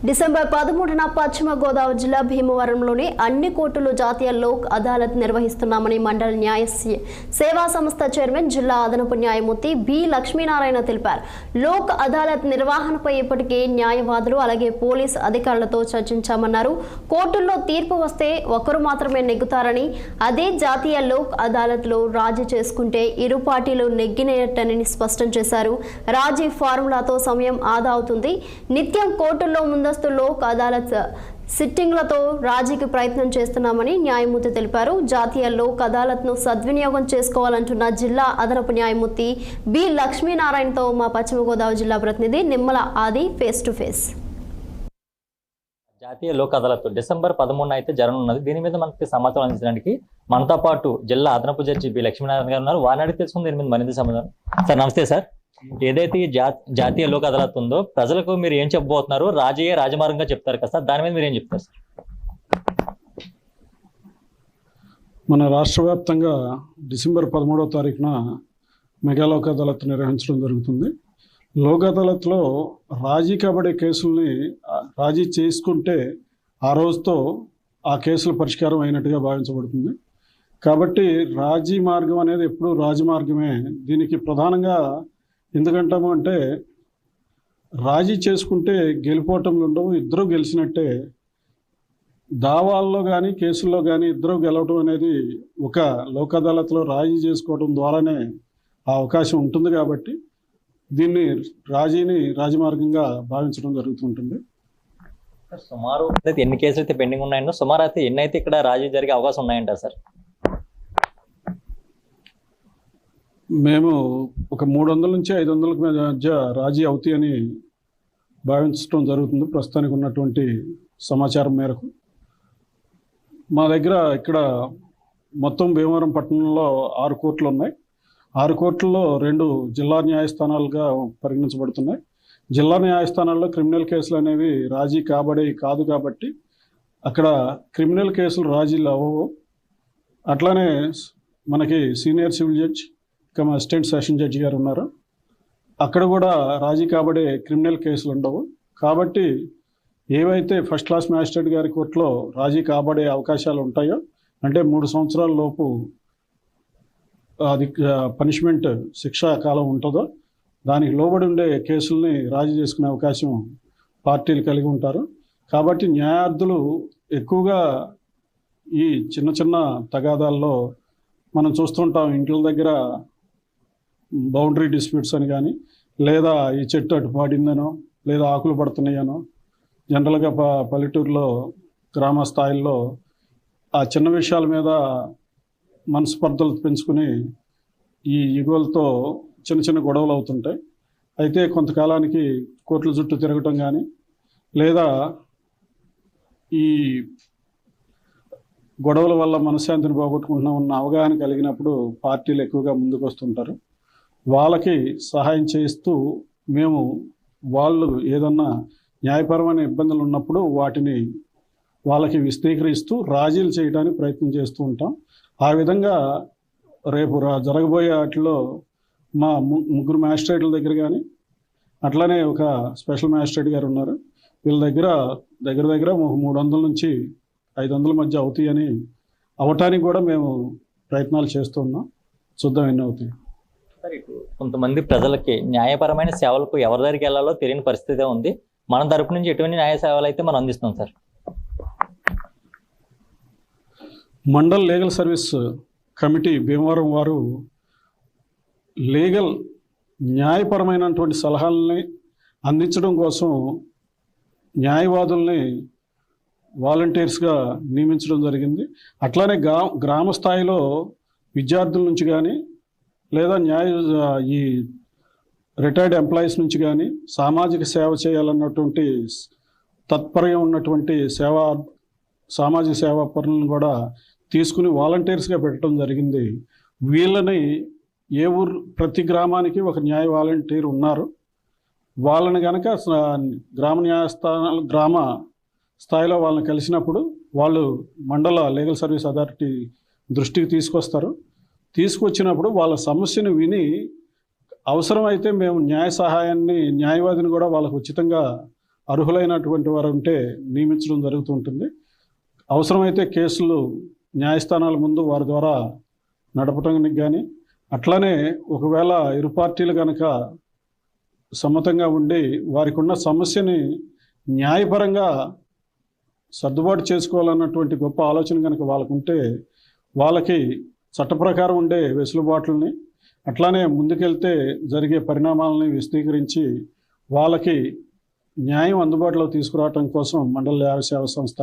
December 13న పశ్చిమ గోదావరి జిల్లా భీమవరంలోని అన్ని కోర్టులు జాతీయ లోక్ అదాలత్ నిర్వహిస్తున్నామని మండల న్యాయ సేవా సంస్థ చైర్మన్ జిల్లా అదనపు న్యాయమూర్తి బి లక్ష్మీనారాయణ తెలిపారు. లోక్ అదాలత్ నిర్వహణపై ఇప్పటికే న్యాయవాదులు అలాగే పోలీస్ అధికారులతో చర్చించామన్నారు. కోర్టుల్లో తీర్పు వస్తే ఒకరు మాత్రమే నెగ్గుతారని, అదే జాతీయ లోక్ అదాలత్లో రాజీ చేసుకుంటే ఇరు పార్టీలు నెగ్గినట్టని స్పష్టం చేశారు. రాజీ ఫార్ములాతో సమయం ఆదా అవుతుంది. నిత్యం కోర్టుల్లో ముందస్తు లోక్ అదాలత్ సిట్టింగ్లతో రాజీకి ప్రయత్నం చేస్తున్నామని న్యాయమూర్తి తెలిపారు. జాతీయ లోక్ అదాలత్ను సద్వినియోగం చేసుకోవాలంటున్న జిల్లా అదనపు న్యాయమూర్తి బి లక్ష్మీనారాయణతో మా పశ్చిమ గోదావరి జిల్లా ప్రతినిధి నిమ్మల ఆది ఫేస్ టు ఫేస్. జాతీయ లోక్ అదాలత్ డిసెంబర్ 13న అయితే జరగనున్నది. దీని మీద మనకి సమాచారం అందించడానికి మనతో పాటు జిల్లా అదనపు జడ్జి బి లక్ష్మీనారాయణ గారు ఉన్నారు. వారిని అడిగి తెలుసుకుని దీని మీద మరింత సమాధానం. సార్ నమస్తే సార్. ఏదైతే ఈ జాతీయ లోక్ అదాలత్ ఉందో ప్రజలకు మీరు ఏం చెప్పబోతున్నారు? రాజీయే రాజమార్గంగా చెప్తారు కదా సార్, దాని మీద మీరు ఏం చెప్తారు సార్? మన రాష్ట్ర వ్యాప్తంగా డిసెంబర్ 13వ తారీఖున మెగా లోక్ అదాలత్ నిర్వహించడం జరుగుతుంది. లోక్ అదాలత్లో రాజీ కాబడే కేసుల్ని రాజీ చేసుకుంటే ఆ రోజుతో ఆ కేసుల పరిష్కారం అయినట్టుగా భావించబడుతుంది. కాబట్టి రాజీ మార్గం అనేది ఎప్పుడూ రాజమార్గమే. దీనికి ప్రధానంగా ఎందుకంటాము అంటే, రాజీ చేసుకుంటే గెలిపోవటంలు ఉండవు, ఇద్దరూ గెలిచినట్టే. దావాల్లో కానీ కేసుల్లో కానీ ఇద్దరూ గెలవటం అనేది ఒక లోక్ అదాలత్లో రాజీ చేసుకోవడం ద్వారానే ఆ అవకాశం ఉంటుంది. కాబట్టి దీన్ని రాజీని రాజమార్గంగా భావించడం జరుగుతుంటుంది. సుమారు ఎన్ని కేసులు అయితే పెండింగ్ ఉన్నాయో, సుమారు అయితే ఎన్ని అయితే ఇక్కడ రాజీ జరిగే అవకాశం ఉన్నాయంటారు సార్? మేము ఒక 300 నుంచి 500 మధ్య రాజీ అవుతాయని భావించడం జరుగుతుంది ప్రస్తుతానికి ఉన్నటువంటి సమాచారం మేరకు. మా దగ్గర ఇక్కడ మొత్తం భీమవరం పట్టణంలో 6 కోర్టులు ఉన్నాయి. 6 కోర్టుల్లో 2 జిల్లా న్యాయస్థానాలుగా పరిగణించబడుతున్నాయి. జిల్లా న్యాయస్థానాల్లో క్రిమినల్ కేసులు అనేవి రాజీ కాదు కాబట్టి అక్కడ క్రిమినల్ కేసులు రాజీలు అవ్వవు. అట్లానే మనకి senior civil judge assistant session judge గారు ఉన్నారు. అక్కడ కూడా రాజీ కాబడే క్రిమినల్ కేసులు ఉండవు. కాబట్టి ఏవైతే ఫస్ట్ క్లాస్ మ్యాజిస్ట్రేట్ గారి కోర్టులో రాజీ కాబడే అవకాశాలు ఉంటాయో, అంటే 3 సంవత్సరాల లోపు అది పనిష్మెంట్ శిక్షా కాలం ఉంటుందో, దానికి లోబడి ఉండే కేసుల్ని రాజీ చేసుకునే అవకాశం పార్టీలు కలిగి ఉంటారు. కాబట్టి న్యాయార్థులు ఎక్కువగా ఈ చిన్న చిన్న తగాదాల్లో మనం చూస్తుంటాం. ఇంట్ల దగ్గర బౌండరీ డిస్ప్యూట్స్ అని కానీ, లేదా ఈ చెట్టు అటు పాడిందనో, లేదా ఆకులు పడుతున్నాయనో, జనరల్గా పల్లెటూరులో గ్రామ స్థాయిల్లో ఆ చిన్న విషయాల మీద మనస్పర్ధలు పెంచుకుని ఈ యుగలతో చిన్న చిన్న గొడవలు అవుతుంటాయి. అయితే కొంతకాలానికి కోర్టుల చుట్టూ తిరగటం కానీ, లేదా ఈ గొడవల వల్ల మనశ్శాంతిని పోగొట్టుకుంటున్నాం ఉన్న అవగాహన కలిగినప్పుడు పార్టీలు ఎక్కువగా ముందుకు వస్తుంటారు. వాళ్ళకి సహాయం చేస్తూ మేము వాళ్ళు ఏదన్నా న్యాయపరమైన ఇబ్బందులు ఉన్నప్పుడు వాటిని వాళ్ళకి విశదీకరిస్తూ రాజీలు చేయడానికి ప్రయత్నం చేస్తూ ఉంటాం. ఆ విధంగా రేపు జరగబోయే వాటిలో మా 3 మ్యాజిస్ట్రేట్ల దగ్గర కానీ, అట్లానే ఒక స్పెషల్ మ్యాజిస్ట్రేట్ గారు ఉన్నారు. వీళ్ళ దగ్గర 300 నుంచి 500 మధ్య అవుతాయని అవటానికి కూడా మేము ప్రయత్నాలు చేస్తున్నాం. చూద్దాం ఎన్ని అవుతాయి. సార్, కొంతమంది ప్రజలకి న్యాయపరమైన సేవలకు ఎవరి దగ్గరికి వెళ్ళాలో తెలియని పరిస్థితి ఉంది. మన తరపు నుంచి ఎటువంటి న్యాయ సేవలు అయితే మనం అందిస్తున్నాం sir? Mandal legal service committee Bhimavaram వారు న్యాయపరమైనటువంటి సలహాలని అందించడం కోసం న్యాయవాదుల్ని వాలంటీర్స్గా నియమించడం జరిగింది. అట్లానే గ్రామ స్థాయిలో విద్యార్థుల నుంచి కానీ, లేదా ఈ రిటైర్డ్ ఎంప్లాయీస్ నుంచి కానీ సామాజిక సేవ చేయాలన్నటువంటి తత్పర్యం ఉన్నటువంటి సామాజిక సేవా పనులను కూడా తీసుకుని వాలంటీర్స్గా పెట్టడం జరిగింది. వీళ్ళని ప్రతి గ్రామానికి ఒక న్యాయ వాలంటీర్ ఉన్నారు. వాళ్ళని కనుక గ్రామ స్థాయిలో వాళ్ళని కలిసినప్పుడు వాళ్ళు మండల లీగల్ సర్వీస్ అథారిటీ దృష్టికి తీసుకొచ్చినప్పుడు వాళ్ళ సమస్యను విని అవసరమైతే మేము న్యాయవాదిని కూడా వాళ్ళకు ఉచితంగా అర్హులైనటువంటి వారు ఉంటే నియమించడం జరుగుతుంటుంది. అవసరమైతే కేసులు న్యాయస్థానాల ముందు వారి ద్వారా నడపడానికి కానీ, అట్లానే ఒకవేళ ఇరు పార్టీలు కనుక సమ్మతంగా ఉండి వారికి ఉన్న సమస్యని న్యాయపరంగా సర్దుబాటు చేసుకోవాలన్నటువంటి గొప్ప ఆలోచన కనుక వాళ్ళకుంటే వాళ్ళకి చట్ట ప్రకారం ఉండే వెసులుబాట్లని, అట్లానే ముందుకెళ్తే జరిగే పరిణామాలని విశదీకరించి వాళ్ళకి న్యాయం అందుబాటులో తీసుకురావడం కోసం మండల న్యాయ సేవా సంస్థ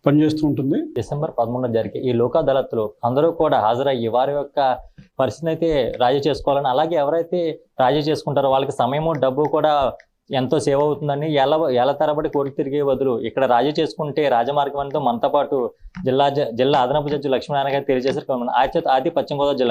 పనిచేస్తూ ఉంటుంది. డిసెంబర్ 11న జరిగే ఈ లోక్ అదాలత్లో అందరూ కూడా హాజరయ్యి వారి యొక్క పరిస్థితిని అయితే రాజీ చేసుకోవాలని, అలాగే ఎవరైతే రాజీ చేసుకుంటారో వాళ్ళకి సమయము డబ్బు కూడా ఎంతో సేవ్ అవుతుందని, ఏళ్ల తరబడి కోర్టు తిరిగే బదులు ఇక్కడ రాజీ చేసుకుంటే రాజమార్గం అంటూ మనతో పాటు జిల్లా అదనపు జడ్జి లక్ష్మీనారాయణ గారు తెలియజేశారు. ఆది పశ్చిమ గోదావరి జిల్లా